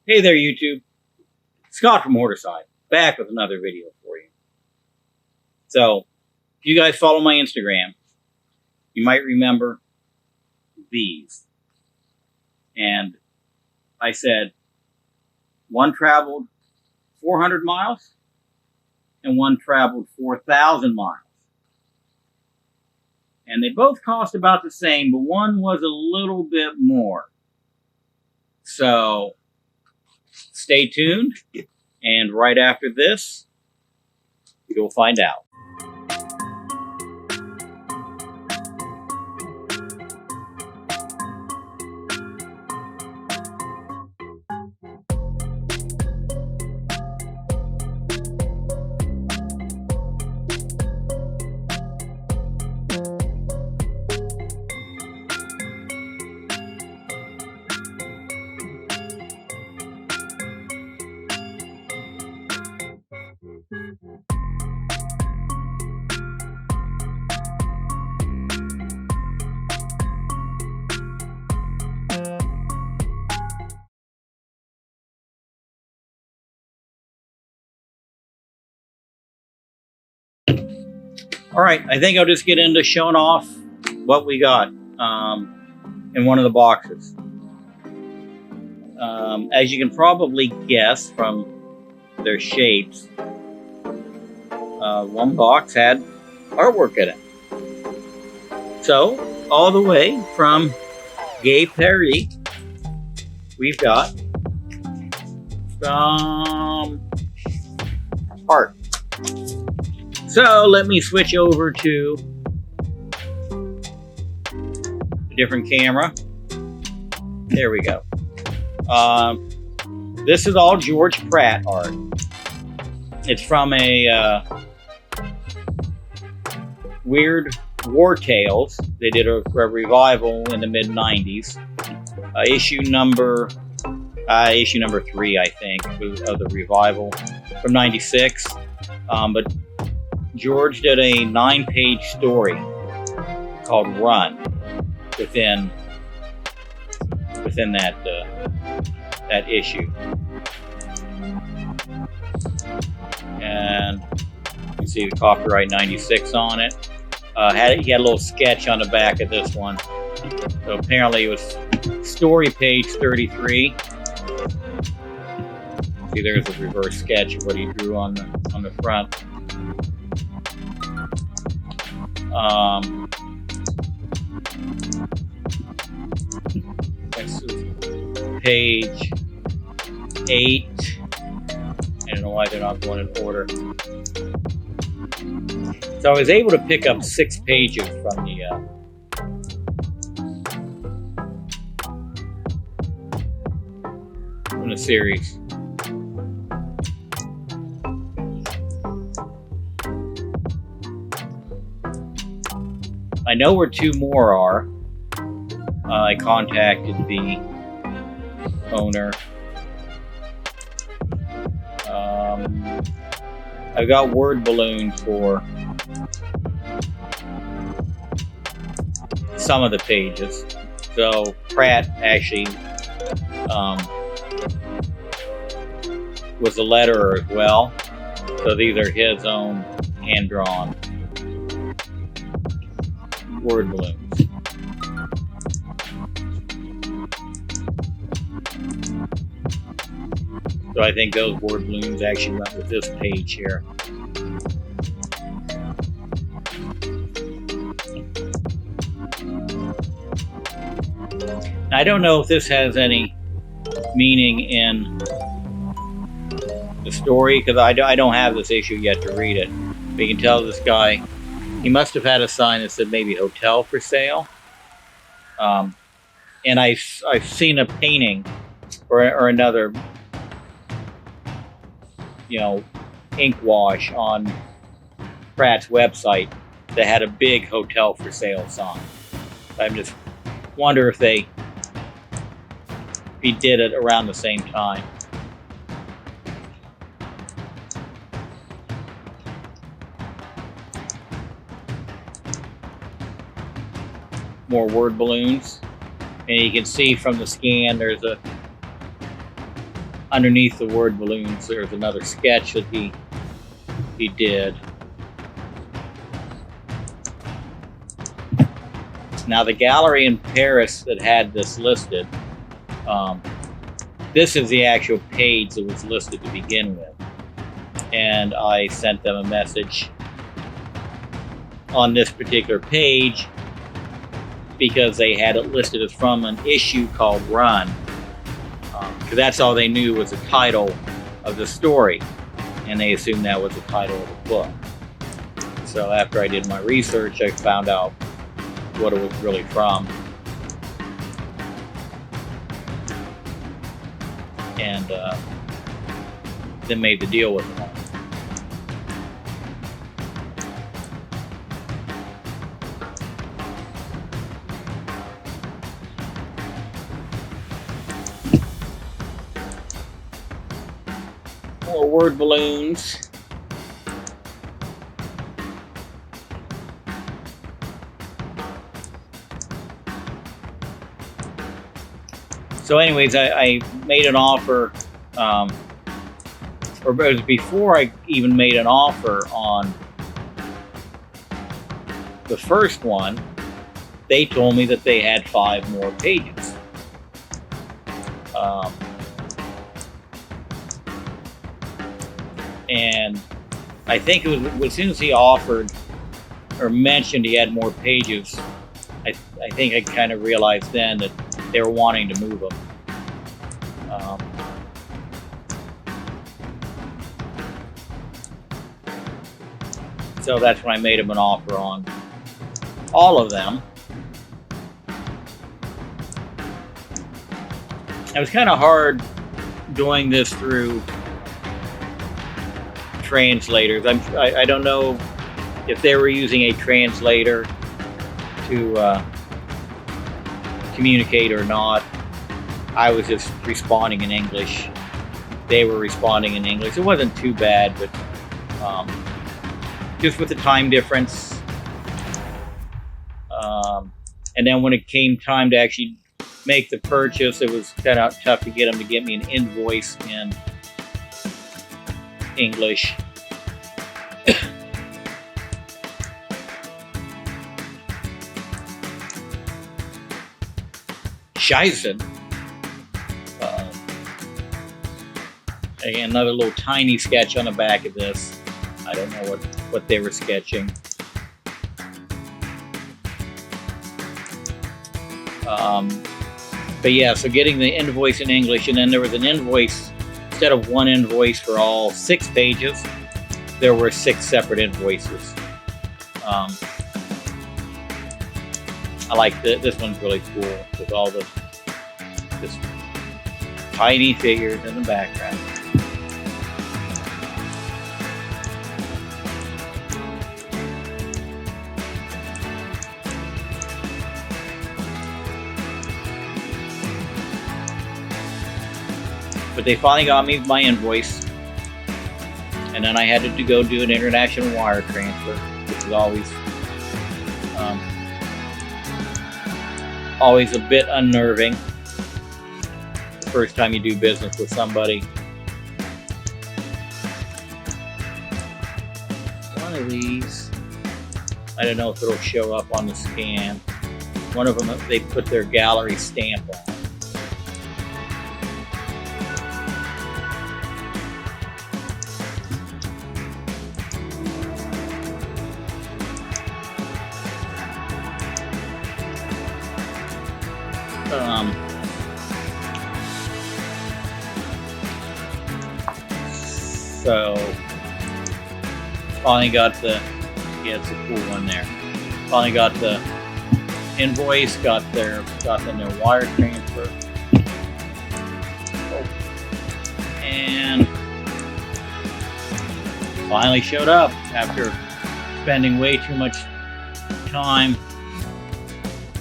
Hey there, YouTube. Scott from Horderside, back with another video for you. So, if you guys follow my Instagram, you might remember these. And I said, one traveled 400 miles and one traveled 4,000 miles. And they both cost about the same, but one was a little bit more. So, stay tuned, and right after this, you'll find out. All right, I think I'll just get into showing off what we got in one of the boxes. As you can probably guess from their shapes, one box had artwork in it. So, all the way from Gay Paris, we've got art. So let me switch over to a different camera. There we go. This is all George Pratt art. It's from a Weird War Tales. They did a revival in the mid-90s. Issue number 3, I think, of the revival from '96. But George did a 9-page story called Run within that issue. And you can see the copyright 96 on it. He had a little sketch on the back of this one. So apparently it was story page 33. See, there's a reverse sketch of what he drew on the front. This is page 8. I don't know why they're not going in order. So I was able to pick up 6 pages from the series. I know where 2 more are. I contacted the owner. I've got word balloons for some of the pages. So Pratt actually was a letterer as well. So these are his own hand-drawn word balloons. So I think those word balloons actually went with this page here. I don't know if this has any meaning in the story, because I don't have this issue yet to read it. But you can tell this guy, he must have had a sign that said maybe hotel for sale. And I've seen a painting or another, ink wash on Pratt's website that had a big hotel for sale sign. I just wonder if he did it around the same time. More word balloons, and you can see from the scan there's underneath the word balloons, there's another sketch that he did. Now the gallery in Paris that had this listed, this is the actual page that was listed to begin with. And I sent them a message on this particular page because they had it listed as from an issue called Run. Because that's all they knew was the title of the story. And they assumed that was the title of the book. So after I did my research, I found out what it was really from. And then made the deal with them. More word balloons. So anyways, I made an offer, or it was before I even made an offer on the first one, they told me that they had 5 more pages. And I think it was as soon as he offered or mentioned he had more pages, I think I kind of realized then that they were wanting to move them. So that's when I made him an offer on all of them. It was kind of hard doing this through translators. I don't know if they were using a translator to communicate or not. I was just responding in English. They were responding in English. It wasn't too bad, but just with the time difference. And then when it came time to actually make the purchase, it was kind of tough to get them to get me an invoice in English. Scheiße. Again, another little tiny sketch on the back of this. I don't know what they were sketching. But yeah, so getting the invoice in English, and then there was an invoice, instead of one invoice for all 6 pages, there were 6 separate invoices. I like this one's really cool with all the just tiny figures in the background. But they finally got me my invoice, and then I had to go do an international wire transfer, which is always a bit unnerving the first time you do business with somebody. One of these, I don't know if it'll show up on the scan. One of them, they put their gallery stamp on. So finally got the, yeah, it's a cool one there. Finally got the invoice, got their wire transfer. And finally showed up after spending way too much time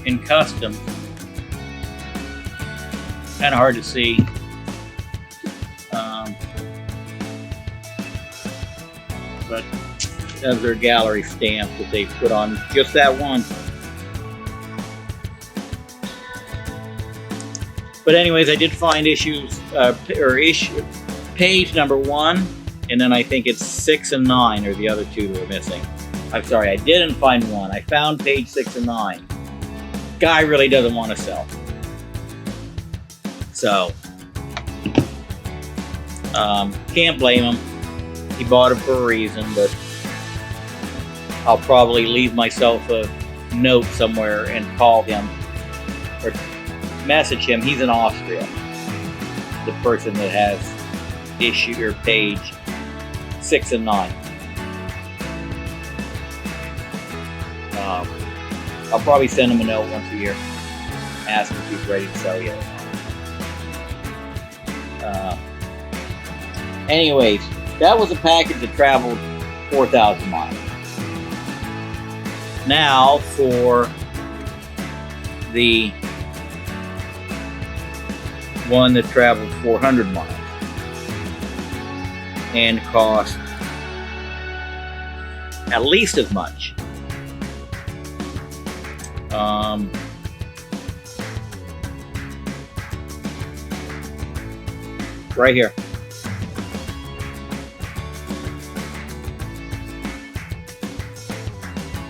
in customs. Kind of hard to see. But that's their gallery stamp that they put on just that one. But anyways, I did find issues or issue, page number 1, and then I think it's 6 and 9 are the other two that are missing. I'm sorry, I didn't find 1. I found page 6 and 9. Guy really doesn't want to sell. So, can't blame him. He bought it for a reason, but I'll probably leave myself a note somewhere and call him or message him. He's in Austria. The person that has issue or page 6 and 9. I'll probably send him a note once a year, ask him if he's ready to sell yet. Anyways, that was a package that traveled 4,000 miles. Now for the one that traveled 400 miles and cost at least as much. Right here.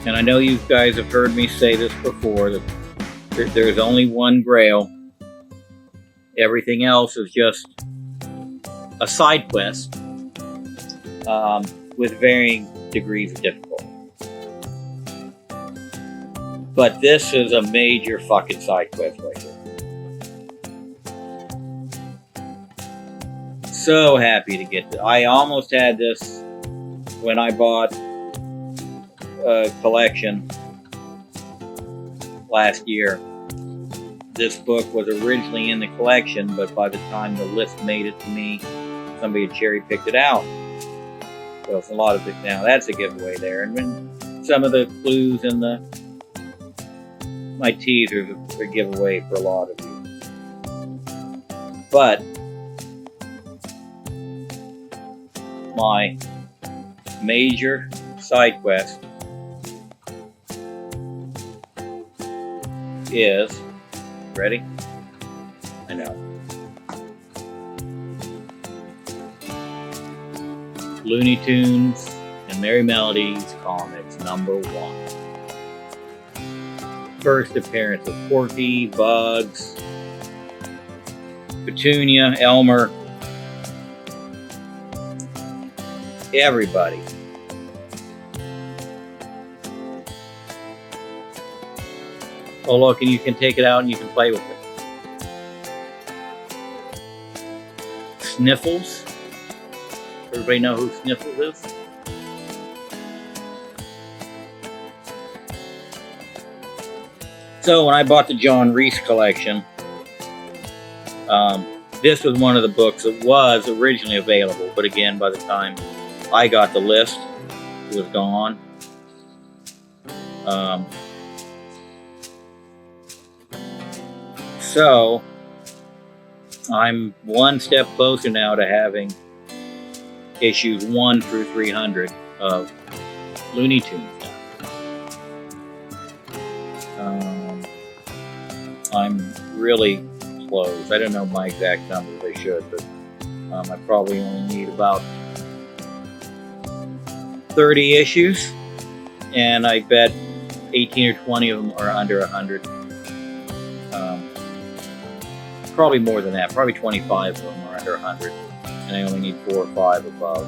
And I know you guys have heard me say this before, that there's only one Grail. Everything else is just a side quest with varying degrees of difficulty. But this is a major fucking side quest right here. So happy to get this. I almost had this when I bought a collection last year. This book was originally in the collection, but by the time the list made it to me, somebody had cherry picked it out. So it's a lot of it now. That's a giveaway there. And then some of the clues in my teasers are a giveaway for a lot of you. But my major side quest is, ready? I know. Looney Tunes and Merry Melodies Comics #1. First appearance of Porky, Bugs, Petunia, Elmer, everybody. Oh look, and you can take it out and you can play with it. Sniffles. Everybody know who Sniffles is? So when I bought the John Reese collection, this was one of the books that was originally available, but again, by the time I got the list, it was gone. So I'm one step closer now to having issues 1 through 300 of Looney Tunes now. I'm really close. I don't know my exact numbers. I should, but I probably only need about 30 issues, and I bet 18 or 20 of them are under 100. Probably more than that. Probably 25 of them are under 100, and I only need 4 or 5 above.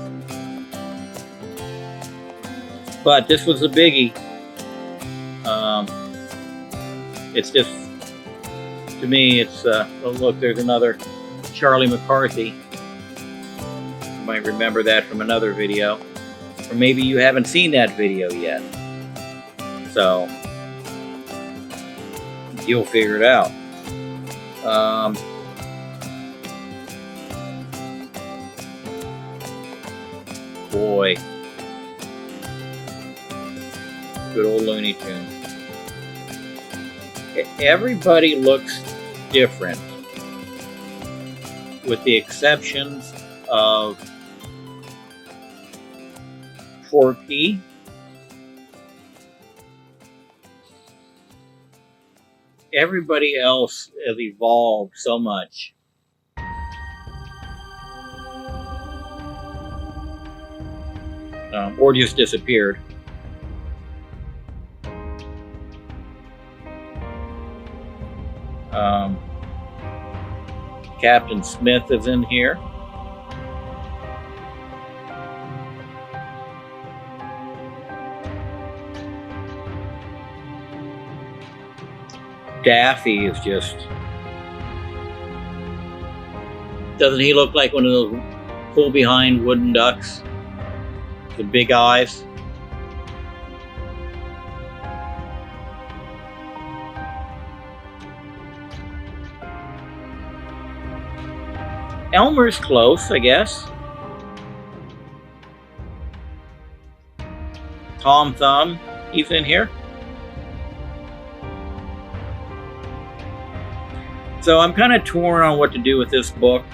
But this was a biggie. It's just, to me, it's, oh look, there's another Charlie McCarthy. You might remember that from another video. Or maybe you haven't seen that video yet. So, you'll figure it out. Boy. Good old Looney Tunes. Everybody looks different, with the exceptions of Porky, everybody else has evolved so much or just disappeared. Captain Smith is in here. Daffy is just... Doesn't he look like one of those pull behind wooden ducks? The big eyes. Elmer's close, I guess. Tom Thumb, he's in here. So I'm kind of torn on what to do with this book.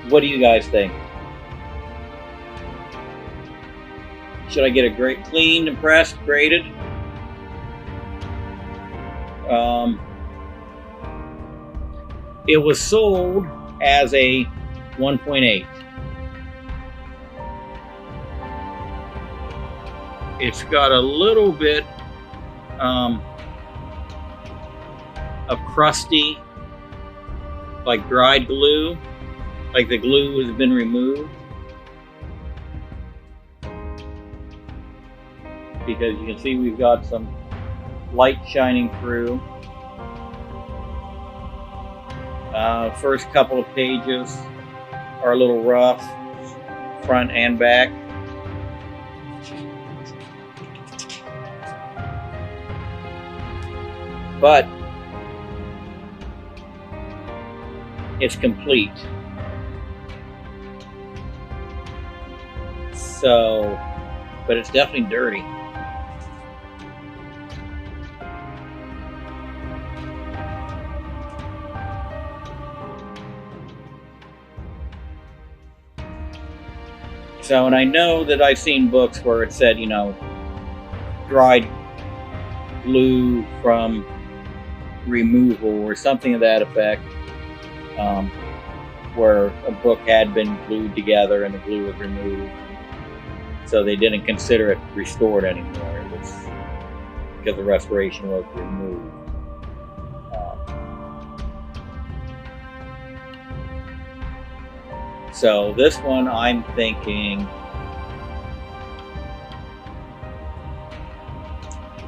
What do you guys think? Should I get a great cleaned and pressed, graded? It was sold as a 1.8. It's got a little bit of crusty, like dried glue, like the glue has been removed. Because you can see we've got some light shining through. First couple of pages are a little rough, front and back. But it's complete. So, but it's definitely dirty. So, and I know that I've seen books where it said, you know, dried glue from removal or something of that effect, where a book had been glued together and the glue was removed. So they didn't consider it restored anymore. It was because the restoration was removed. So this one, I'm thinking,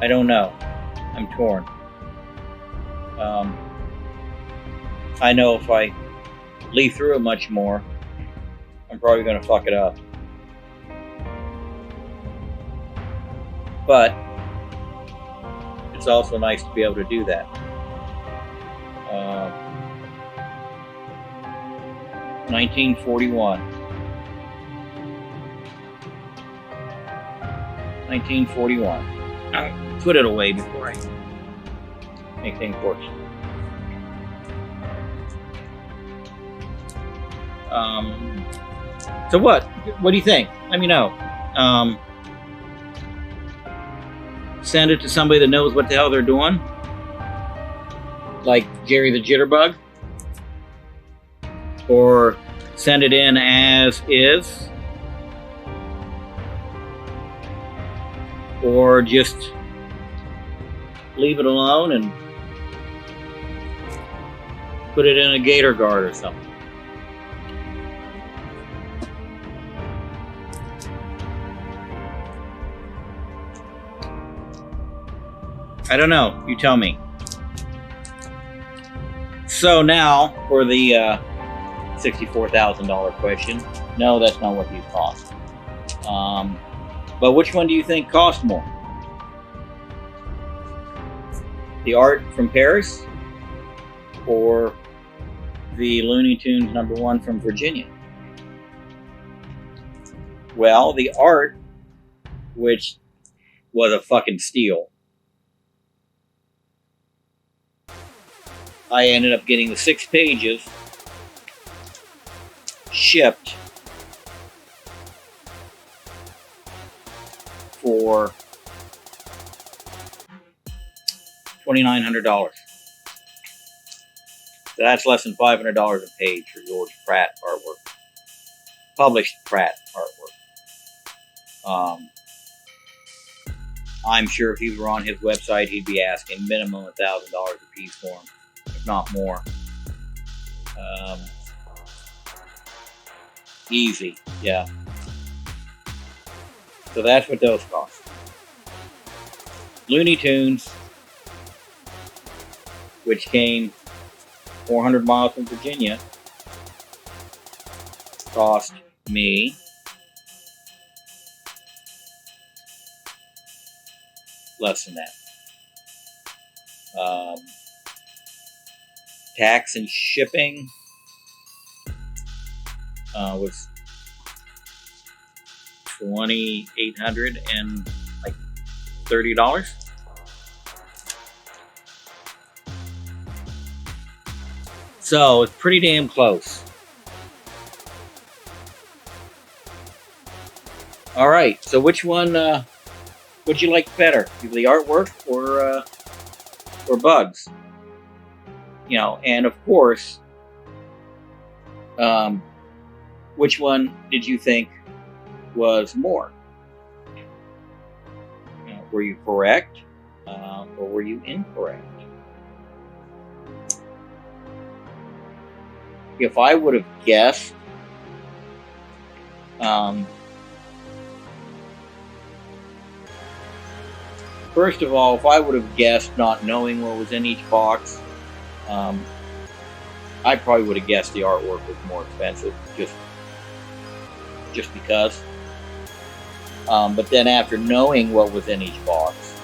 I don't know. I'm torn. I know if I leaf through it much more, I'm probably going to fuck it up. But it's also nice to be able to do that. 1941. 1941. I'll put it away before I make things worse. So what? What do you think? Let me know. Send it to somebody that knows what the hell they're doing, like Jerry the Jitterbug, or send it in as is, or just leave it alone and put it in a gator guard or something. I don't know. You tell me. So now for the $64,000 question. No, that's not what these cost. But which one do you think cost more? The art from Paris or the Looney Tunes #1 from Virginia? Well, the art, which was a fucking steal, I ended up getting the 6 pages shipped for $2,900. So that's less than $500 a page for George Pratt artwork. Published Pratt artwork. Um, I'm sure if he were on his website, he'd be asking minimum $1,000 a piece for them, if not more. Easy, yeah. So that's what those cost. Looney Tunes, which came 400 miles from Virginia, cost me less than that. Tax and shipping was $2,800 and like $30. So it's pretty damn close. All right. So which one would you like better, the artwork or bugs? You know, and of course, which one did you think was more? You know, were you correct or were you incorrect? If I would have guessed, first of all, if I would have guessed not knowing what was in each box, I probably would have guessed the artwork was more expensive, just because. But then after knowing what was in each box,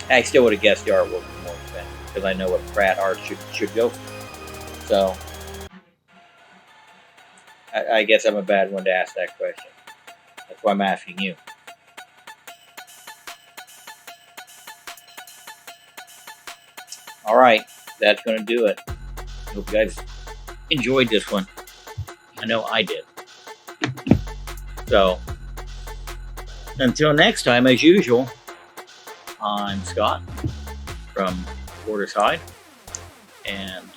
I still would have guessed the artwork was more expensive because I know what Pratt art should go for. So I guess I'm a bad one to ask that question. That's why I'm asking you. All right, that's going to do it. Hope you guys enjoyed this one. I know I did. So, until next time, as usual, I'm Scott from Waterside, and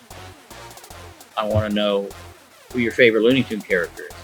I want to know who your favorite Looney Tunes character is.